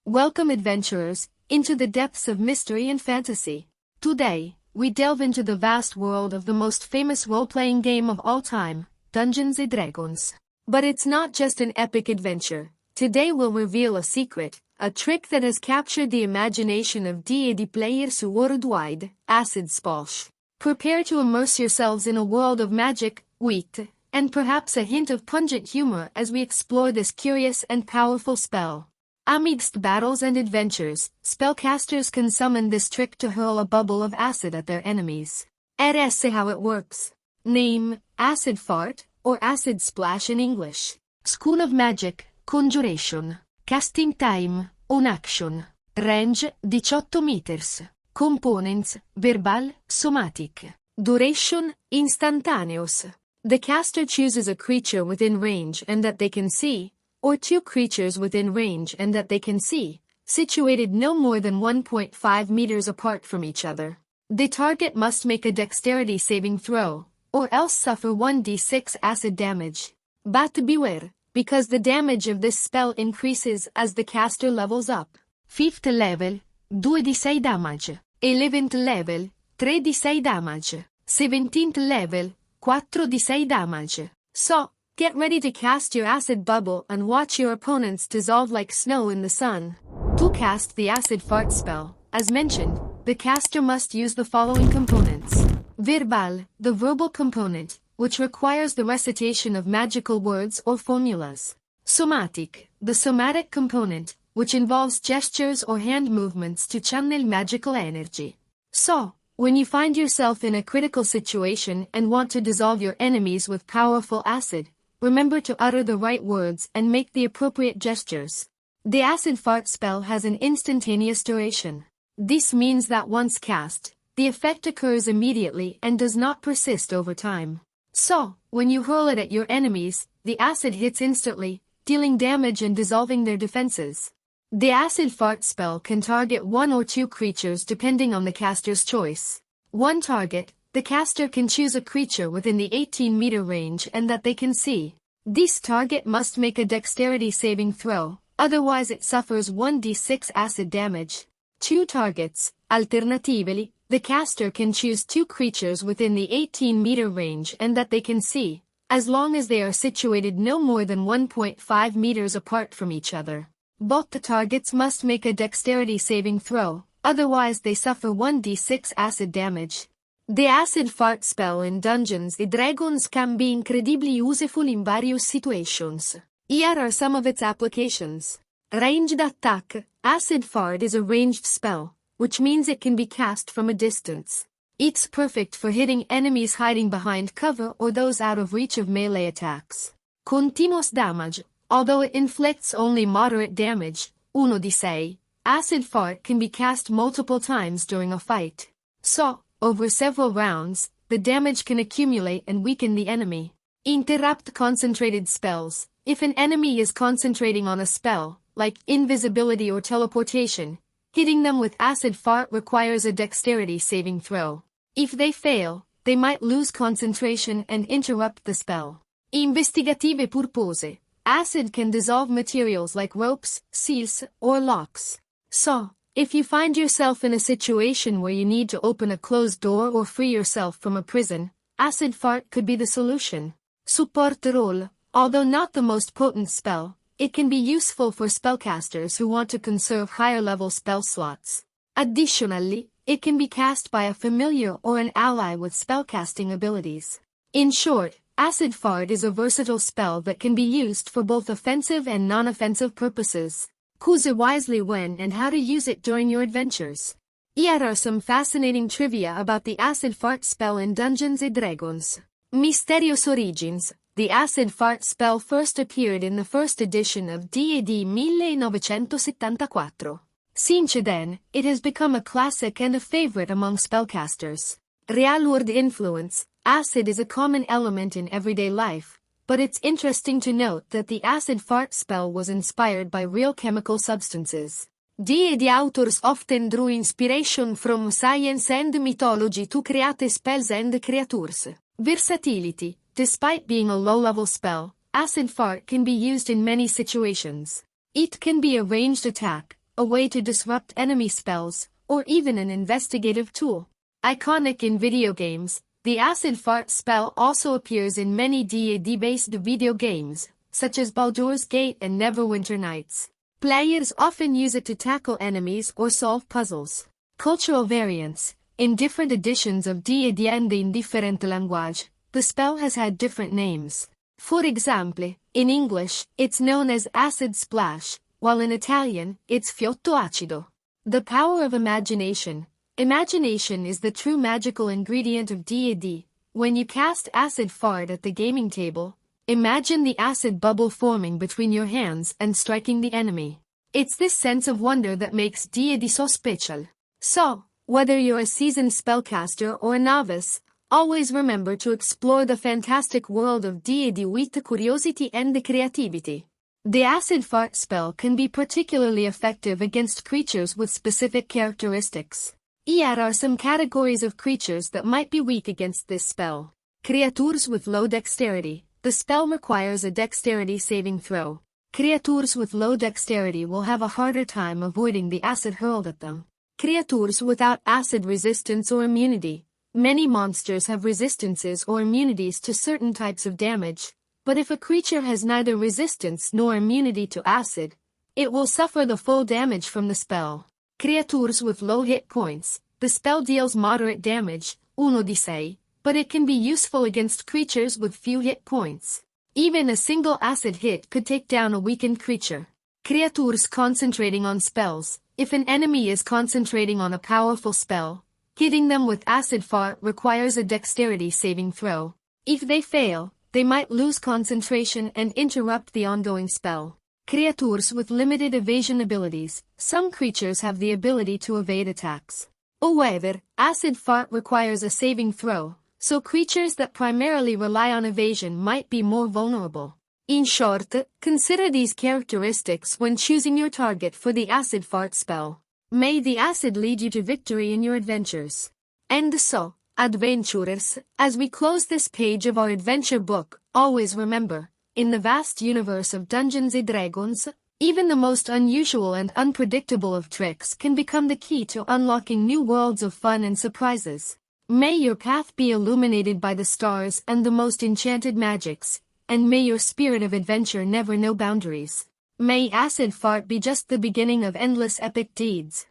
Welcome adventurers, into the depths of mystery and fantasy. Today, we delve into the vast world of the most famous role-playing game of all time, Dungeons & Dragons. But it's not just an epic adventure. Today we'll reveal a secret, a trick that has captured the imagination of D&D players worldwide, Acid Splash. Prepare to immerse yourselves in a world of magic, wit, and perhaps a hint of pungent humor as we explore this curious and powerful spell. Amidst battles and adventures, spellcasters can summon this trick to hurl a bubble of acid at their enemies. Let's see how it works. Name, Acid Fart, or Acid Splash in English. School of Magic, Conjuration. Casting Time, on action. Range, 18 meters. Components, Verbal, Somatic. Duration, Instantaneous. The caster chooses a creature within range and that they can see, or two creatures within range and that they can see, situated no more than 1.5 meters apart from each other. The target must make a dexterity saving throw, or else suffer 1d6 acid damage. But beware, because the damage of this spell increases as the caster levels up. 5th level, 2d6 damage. 11th level, 3d6 damage. 17th level, 4d6 damage. So, get ready to cast your acid bubble and watch your opponents dissolve like snow in the sun. To cast the acid fart spell, as mentioned, the caster must use the following components. Verbal, the verbal component, which requires the recitation of magical words or formulas. Somatic, the somatic component, which involves gestures or hand movements to channel magical energy. So, when you find yourself in a critical situation and want to dissolve your enemies with powerful acid, remember to utter the right words and make the appropriate gestures. The acid fart spell has an instantaneous duration. This means that once cast, the effect occurs immediately and does not persist over time. So, when you hurl it at your enemies, the acid hits instantly, dealing damage and dissolving their defenses. The acid fart spell can target one or two creatures depending on the caster's choice. One target, the caster can choose a creature within the 18-meter range and that they can see. This target must make a dexterity saving throw, otherwise it suffers 1d6 acid damage. Two targets, alternatively, the caster can choose two creatures within the 18-meter range and that they can see, as long as they are situated no more than 1.5 meters apart from each other. Both the targets must make a dexterity saving throw, otherwise they suffer 1d6 acid damage. The acid fart spell in Dungeons & Dragons can be incredibly useful in various situations. Here are some of its applications. Ranged attack. Acid fart is a ranged spell, which means it can be cast from a distance. It's perfect for hitting enemies hiding behind cover or those out of reach of melee attacks. Continuous damage. Although it inflicts only moderate damage, 1d6, acid fart can be cast multiple times during a fight. So, over several rounds, the damage can accumulate and weaken the enemy. Interrupt concentrated spells. If an enemy is concentrating on a spell, like invisibility or teleportation, hitting them with acid fart requires a dexterity saving throw. If they fail, they might lose concentration and interrupt the spell. Investigative purpose. Acid can dissolve materials like ropes, seals, or locks. So, if you find yourself in a situation where you need to open a closed door or free yourself from a prison, acid fart could be the solution. Support role. Although not the most potent spell, it can be useful for spellcasters who want to conserve higher-level spell slots. Additionally, it can be cast by a familiar or an ally with spellcasting abilities. In short, acid fart is a versatile spell that can be used for both offensive and non-offensive purposes. Choose wisely when and how to use it during your adventures. Here are some fascinating trivia about the acid fart spell in Dungeons & Dragons. Mysterious origins. The acid fart spell first appeared in the first edition of D&D 1974. Since then, it has become a classic and a favorite among spellcasters. Real-world influence. Acid is a common element in everyday life, but it's interesting to note that the acid fart spell was inspired by real chemical substances. D&D authors often drew inspiration from science and mythology to create spells and creatures. Versatility. Despite being a low-level spell, acid fart can be used in many situations. It can be a ranged attack, a way to disrupt enemy spells, or even an investigative tool. Iconic in video games, the acid fart spell also appears in many D&D-based video games, such as Baldur's Gate and Neverwinter Nights. Players often use it to tackle enemies or solve puzzles. Cultural variants. In different editions of D&D and in different language, the spell has had different names. For example, in English, it's known as acid splash, while in Italian, it's fiotto acido. The power of imagination. Imagination is the true magical ingredient of D&D. When you cast acid fart at the gaming table, imagine the acid bubble forming between your hands and striking the enemy. It's this sense of wonder that makes D&D so special. So, whether you're a seasoned spellcaster or a novice, always remember to explore the fantastic world of D&D with the curiosity and the creativity. The acid fart spell can be particularly effective against creatures with specific characteristics. Here are some categories of creatures that might be weak against this spell. Creatures with low dexterity. The spell requires a dexterity saving throw. Creatures with low dexterity will have a harder time avoiding the acid hurled at them. Creatures without acid resistance or immunity. Many monsters have resistances or immunities to certain types of damage, but if a creature has neither resistance nor immunity to acid, it will suffer the full damage from the spell. Creatures with low hit points. The spell deals moderate damage, 1d6, but it can be useful against creatures with few hit points. Even a single acid hit could take down a weakened creature. Creatures concentrating on spells. If an enemy is concentrating on a powerful spell, hitting them with acid fart requires a dexterity saving throw. If they fail, they might lose concentration and interrupt the ongoing spell. Creatures with limited evasion abilities. Some creatures have the ability to evade attacks. However, acid fart requires a saving throw, so creatures that primarily rely on evasion might be more vulnerable. In short, consider these characteristics when choosing your target for the acid fart spell. May the acid lead you to victory in your adventures. And so, adventurers, as we close this page of our adventure book, always remember, in the vast universe of Dungeons & Dragons, even the most unusual and unpredictable of tricks can become the key to unlocking new worlds of fun and surprises. May your path be illuminated by the stars and the most enchanted magics, and may your spirit of adventure never know boundaries. May acid fart be just the beginning of endless epic deeds.